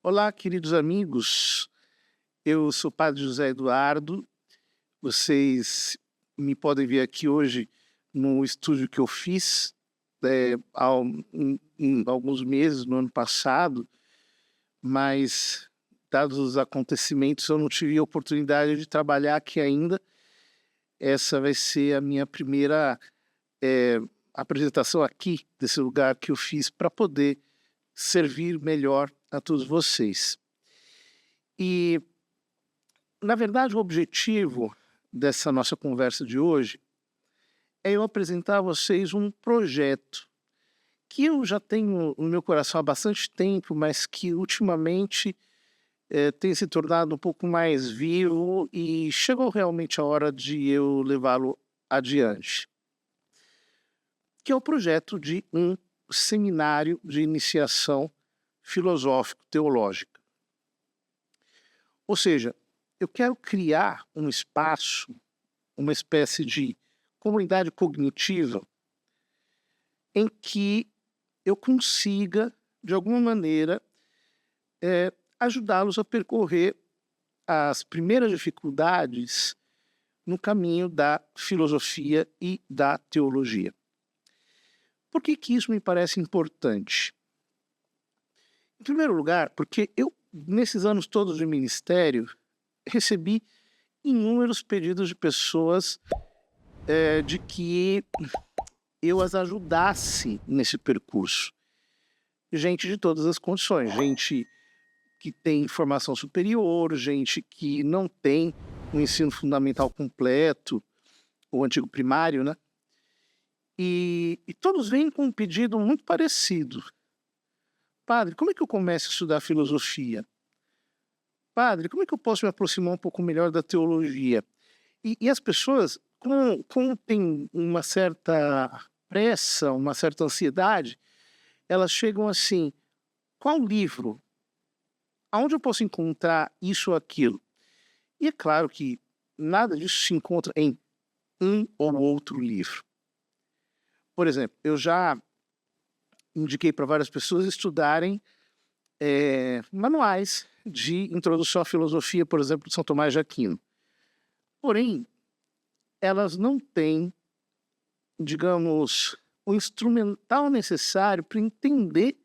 Olá, queridos amigos. Eu sou o Padre José Eduardo. Vocês me podem ver aqui hoje no estúdio que eu fiz em alguns meses, no ano passado, mas, dados os acontecimentos, eu não tive a oportunidade de trabalhar aqui ainda. Essa vai ser a minha primeira apresentação aqui, desse lugar que eu fiz, para poder servir melhor a todos vocês. E, na verdade, o objetivo dessa nossa conversa de hoje é eu apresentar a vocês um projeto que eu já tenho no meu coração há bastante tempo, mas que ultimamente tem se tornado um pouco mais vivo e chegou realmente a hora de eu levá-lo adiante, que é o projeto de um seminário de iniciação filosófico-teológica. Ou seja, eu quero criar um espaço, uma espécie de comunidade cognitiva em que eu consiga, de alguma maneira, ajudá-los a percorrer as primeiras dificuldades no caminho da filosofia e da teologia. Por que isso me parece importante? Em primeiro lugar, porque eu, nesses anos todos de ministério, recebi inúmeros pedidos de pessoas de que eu as ajudasse nesse percurso. Gente de todas as condições, gente que tem formação superior, gente que não tem um ensino fundamental completo, o antigo primário, né? E todos vêm com um pedido muito parecido. Padre, como é que eu começo a estudar filosofia? Padre, como é que eu posso me aproximar um pouco melhor da teologia? E as pessoas, como tem uma certa pressa, uma certa ansiedade, elas chegam assim: qual livro? Aonde eu posso encontrar isso ou aquilo? E é claro que nada disso se encontra em um ou outro livro. Por exemplo, eu já indiquei para várias pessoas estudarem manuais de introdução à filosofia, por exemplo, de São Tomás de Aquino. Porém, elas não têm, digamos, o instrumental necessário para entender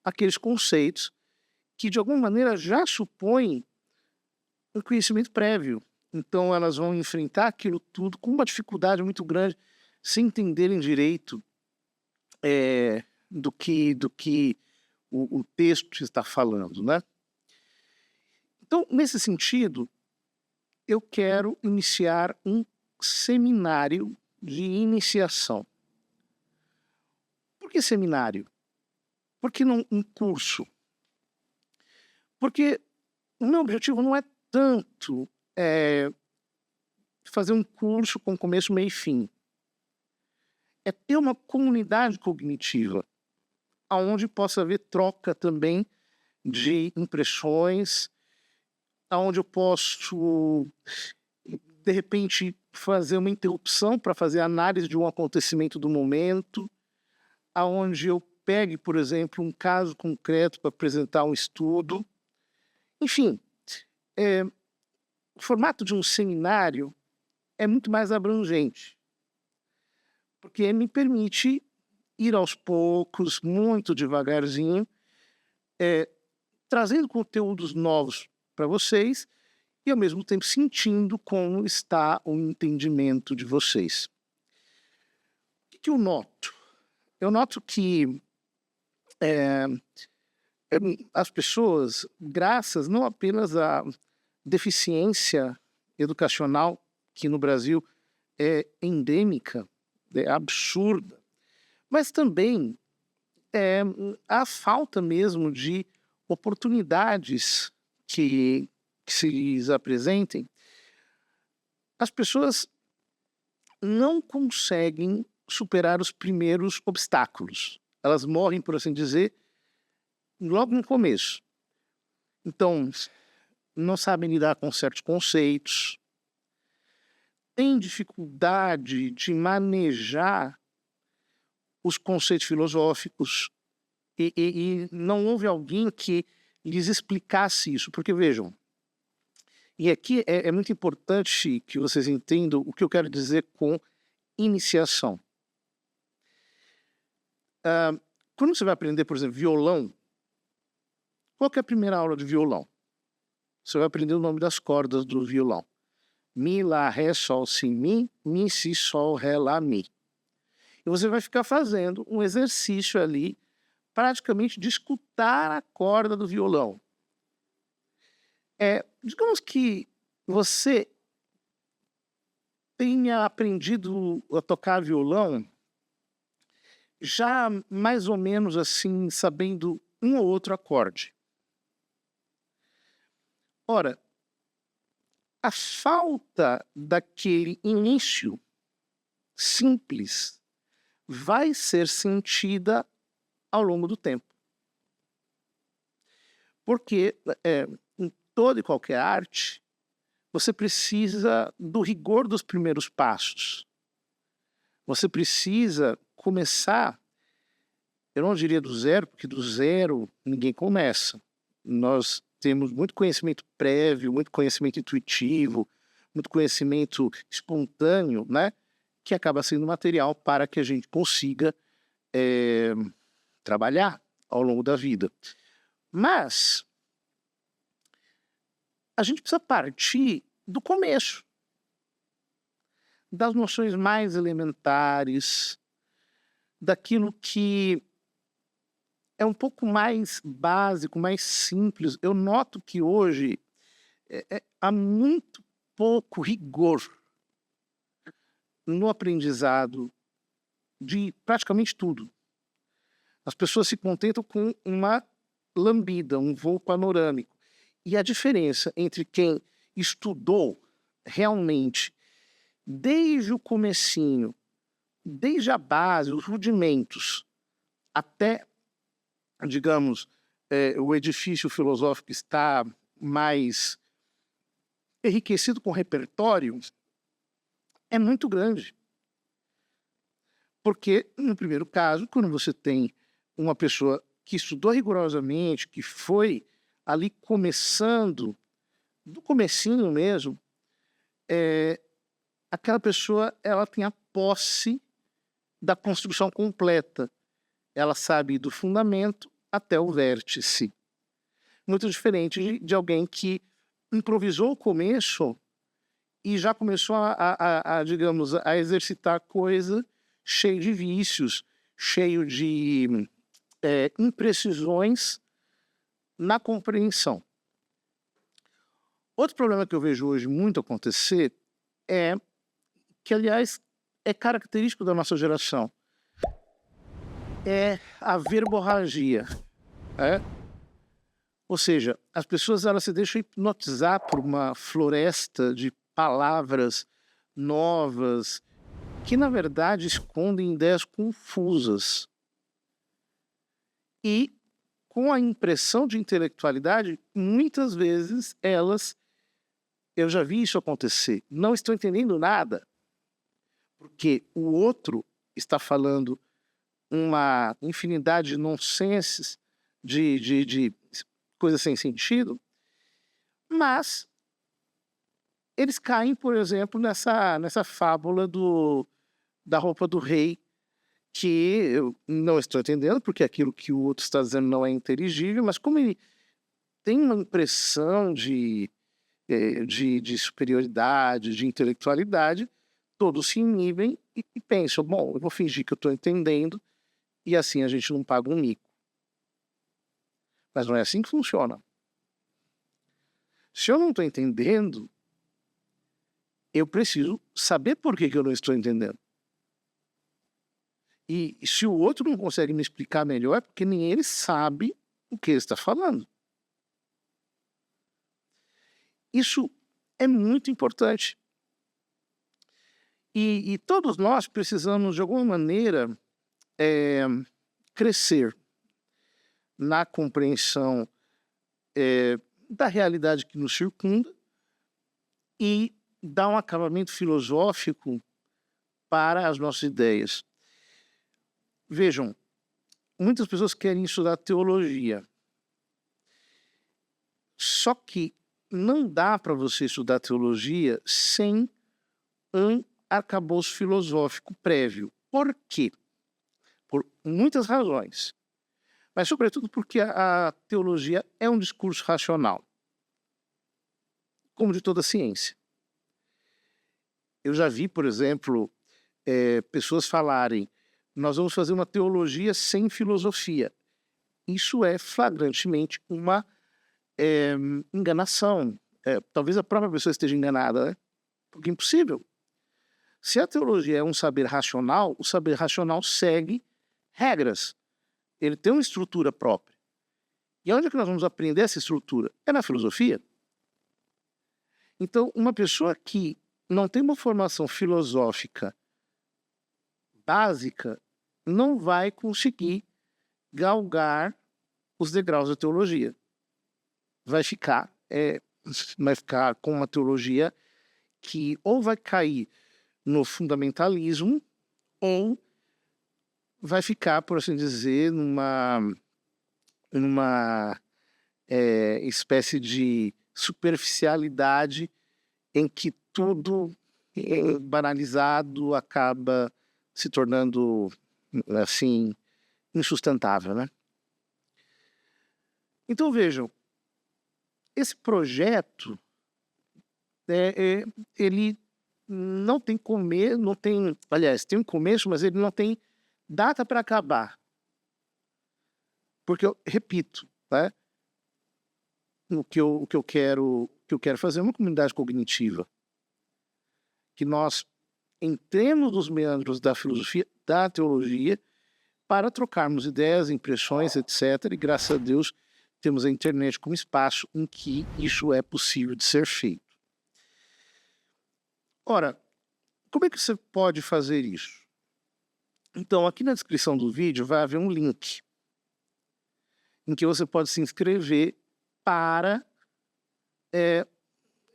aqueles conceitos que, de alguma maneira, já supõem um conhecimento prévio. Então, elas vão enfrentar aquilo tudo com uma dificuldade muito grande, sem entenderem direito do que o texto está falando, né? Então, nesse sentido, eu quero iniciar um seminário de iniciação. Por que seminário? Por que não um curso? Porque o meu objetivo não é tanto fazer um curso com começo, meio e fim. É ter uma comunidade cognitiva, onde possa haver troca também de impressões, onde eu posso, de repente, fazer uma interrupção para fazer análise de um acontecimento do momento, onde eu pegue, por exemplo, um caso concreto para apresentar um estudo. Enfim, o formato de um seminário é muito mais abrangente, porque me permite ir aos poucos, muito devagarzinho, trazendo conteúdos novos para vocês e, ao mesmo tempo, sentindo como está o entendimento de vocês. O que eu noto? Eu noto que as pessoas, graças não apenas à deficiência educacional, que no Brasil é endêmica, é absurda, mas também a falta mesmo de oportunidades que se lhes apresentem, as pessoas não conseguem superar os primeiros obstáculos. Elas morrem, por assim dizer, logo no começo. Então, não sabem lidar com certos conceitos, têm dificuldade de manejar os conceitos filosóficos e não houve alguém que lhes explicasse isso, porque vejam, e aqui é muito importante que vocês entendam o que eu quero dizer com iniciação. Quando você vai aprender, por exemplo, violão, qual que é a primeira aula de violão? Você vai aprender o nome das cordas do violão. Mi, Lá, Ré, Sol, Si, Mi, Si, Sol, Ré, Lá, Mi. E você vai ficar fazendo um exercício ali, praticamente de escutar a corda do violão. Digamos que você tenha aprendido a tocar violão já mais ou menos assim, sabendo um ou outro acorde. Ora, a falta daquele início simples vai ser sentida ao longo do tempo. Porque em toda e qualquer arte, você precisa do rigor dos primeiros passos. Você precisa começar, eu não diria do zero, porque do zero ninguém começa. Nós temos muito conhecimento prévio, muito conhecimento intuitivo, muito conhecimento espontâneo, né? Que acaba sendo material para que a gente consiga trabalhar ao longo da vida. Mas a gente precisa partir do começo, das noções mais elementares, daquilo que é um pouco mais básico, mais simples. Eu noto que hoje há muito pouco rigor no aprendizado de praticamente tudo. As pessoas se contentam com uma lambida, um voo panorâmico. E a diferença entre quem estudou realmente desde o comecinho, desde a base, os rudimentos, até, digamos, o edifício filosófico está mais enriquecido com repertório, é muito grande. Porque, no primeiro caso, quando você tem uma pessoa que estudou rigorosamente, que foi ali começando, do comecinho mesmo, aquela pessoa ela tem a posse da construção completa. Ela sabe do fundamento até o vértice. Muito diferente de alguém que improvisou o começo e já começou digamos, a exercitar coisa cheio de vícios, cheio de imprecisões na compreensão. Outro problema que eu vejo hoje muito acontecer é que, aliás, é característico da nossa geração, é a verborragia. Ou seja, as pessoas elas se deixam hipnotizar por uma floresta de palavras novas que, na verdade, escondem ideias confusas. E, com a impressão de intelectualidade, muitas vezes eu já vi isso acontecer, não estão entendendo nada, porque o outro está falando uma infinidade de nonsenses, de coisas sem sentido, mas eles caem, por exemplo, nessa fábula da roupa do rei, que eu não estou entendendo, porque aquilo que o outro está dizendo não é inteligível, mas como ele tem uma impressão de superioridade, de intelectualidade, todos se inibem e pensam, bom, eu vou fingir que eu estou entendendo e assim a gente não paga um mico. Mas não é assim que funciona. Se eu não estou entendendo, eu preciso saber por que eu não estou entendendo. E se o outro não consegue me explicar melhor, é porque nem ele sabe o que ele está falando. Isso é muito importante. E todos nós precisamos, de alguma maneira, crescer na compreensão da realidade que nos circunda e dar um acabamento filosófico para as nossas ideias. Vejam, muitas pessoas querem estudar teologia. Só que não dá para você estudar teologia sem um arcabouço filosófico prévio. Por quê? Por muitas razões. Mas, sobretudo, porque a teologia é um discurso racional, como de toda ciência. Eu já vi, por exemplo, pessoas falarem: nós vamos fazer uma teologia sem filosofia. Isso é flagrantemente uma enganação. Talvez a própria pessoa esteja enganada, né? Porque é impossível. Se a teologia é um saber racional, o saber racional segue regras. Ele tem uma estrutura própria. E onde é que nós vamos aprender essa estrutura? É na filosofia. Então, uma pessoa que não tem uma formação filosófica básica não vai conseguir galgar os degraus da teologia. Vai ficar com uma teologia que ou vai cair no fundamentalismo ou vai ficar, por assim dizer, numa espécie de superficialidade em que tudo banalizado acaba se tornando, assim, insustentável, né? Então, vejam, esse projeto, ele não tem começo, aliás, tem um começo, mas ele não tem data para acabar. Porque eu repito, né? O que eu quero fazer é uma comunidade cognitiva. Que nós entremos nos meandros da filosofia, da teologia, para trocarmos ideias, impressões, etc. E graças a Deus temos a internet como espaço em que isso é possível de ser feito. Ora, como é que você pode fazer isso? Então, aqui na descrição do vídeo vai haver um link em que você pode se inscrever para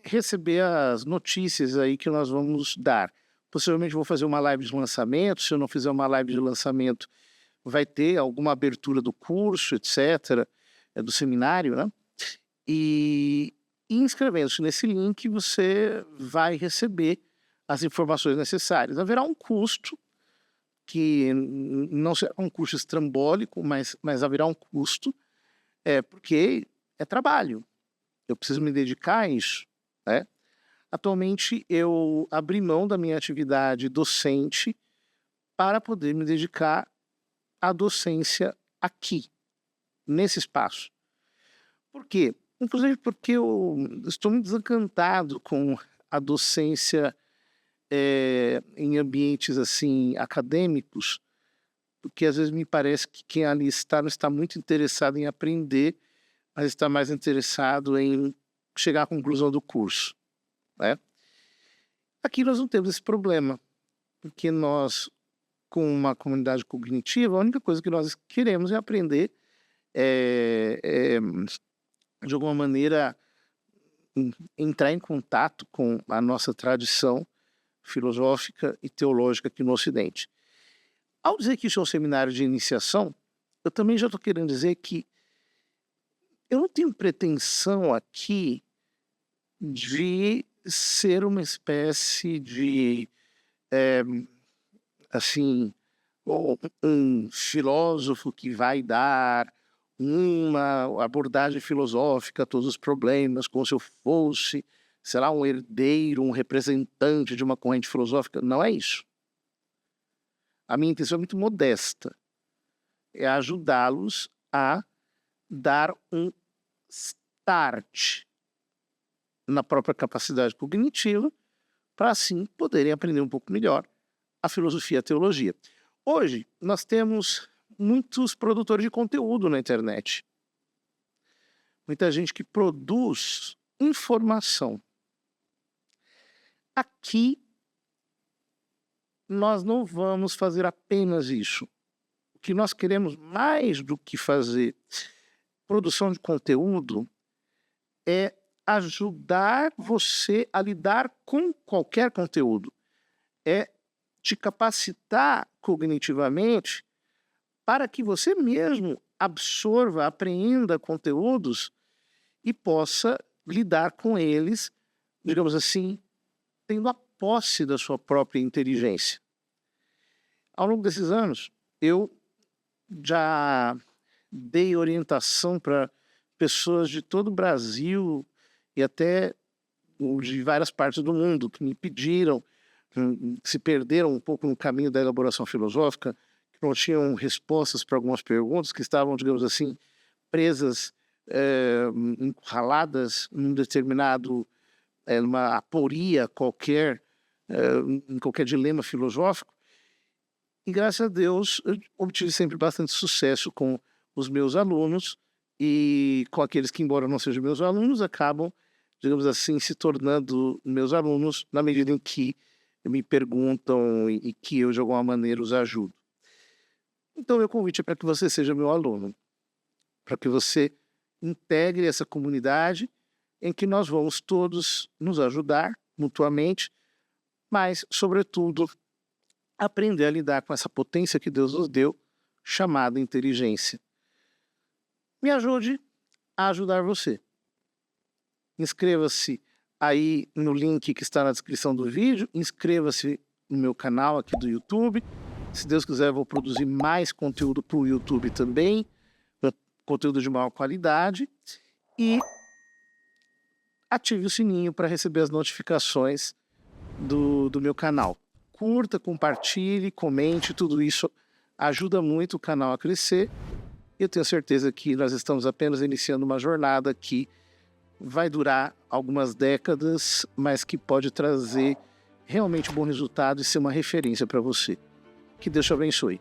receber as notícias aí que nós vamos dar. Possivelmente vou fazer uma live de lançamento. Se eu não fizer uma live de lançamento, vai ter alguma abertura do curso, etc., do seminário, né? E inscrevendo-se nesse link, você vai receber as informações necessárias. Haverá um custo, que não será um custo estrambólico, mas haverá um custo, porque é trabalho. Eu preciso me dedicar a isso, né? Atualmente, eu abri mão da minha atividade docente para poder me dedicar à docência aqui, nesse espaço. Por quê? Inclusive porque eu estou muito desencantado com a docência em ambientes assim acadêmicos, porque às vezes me parece que quem ali está não está muito interessado em aprender, mas está mais interessado em chegar à conclusão do curso, né? Aqui nós não temos esse problema, porque nós, com uma comunidade cognitiva, a única coisa que nós queremos é aprender, de alguma maneira, entrar em contato com a nossa tradição filosófica e teológica aqui no Ocidente. Ao dizer que isso é um seminário de iniciação, eu também já estou querendo dizer que eu não tenho pretensão aqui de ser uma espécie de, assim, um filósofo que vai dar uma abordagem filosófica a todos os problemas, como se eu fosse, sei lá, um herdeiro, um representante de uma corrente filosófica. Não é isso. A minha intenção é muito modesta. É ajudá-los a dar um start na própria capacidade cognitiva, para assim poderem aprender um pouco melhor a filosofia e a teologia. Hoje, nós temos muitos produtores de conteúdo na internet. Muita gente que produz informação. Aqui, nós não vamos fazer apenas isso. O que nós queremos mais do que fazer produção de conteúdo é ajudar você a lidar com qualquer conteúdo. É te capacitar cognitivamente para que você mesmo absorva, apreenda conteúdos e possa lidar com eles, digamos assim, tendo a posse da sua própria inteligência. Ao longo desses anos, eu já dei orientação para pessoas de todo o Brasil e até de várias partes do mundo que me pediram, que se perderam um pouco no caminho da elaboração filosófica, que não tinham respostas para algumas perguntas, que estavam, digamos assim, presas, encurraladas num determinado, numa aporia qualquer, em qualquer dilema filosófico. E graças a Deus eu obtive sempre bastante sucesso com os meus alunos e com aqueles que, embora não sejam meus alunos, acabam, digamos assim, se tornando meus alunos na medida em que me perguntam e que eu, de alguma maneira, os ajudo. Então, meu convite é para que você seja meu aluno, para que você integre essa comunidade em que nós vamos todos nos ajudar mutuamente, mas, sobretudo, aprender a lidar com essa potência que Deus nos deu, chamada inteligência. Me ajude a ajudar você. Inscreva-se aí no link que está na descrição do vídeo, inscreva-se no meu canal aqui do YouTube. Se Deus quiser, eu vou produzir mais conteúdo para o YouTube também, conteúdo de maior qualidade. E ative o sininho para receber as notificações do meu canal. Curta, compartilhe, comente, tudo isso ajuda muito o canal a crescer. Eu tenho certeza que nós estamos apenas iniciando uma jornada que vai durar algumas décadas, mas que pode trazer realmente bom resultado e ser uma referência para você. Que Deus te abençoe.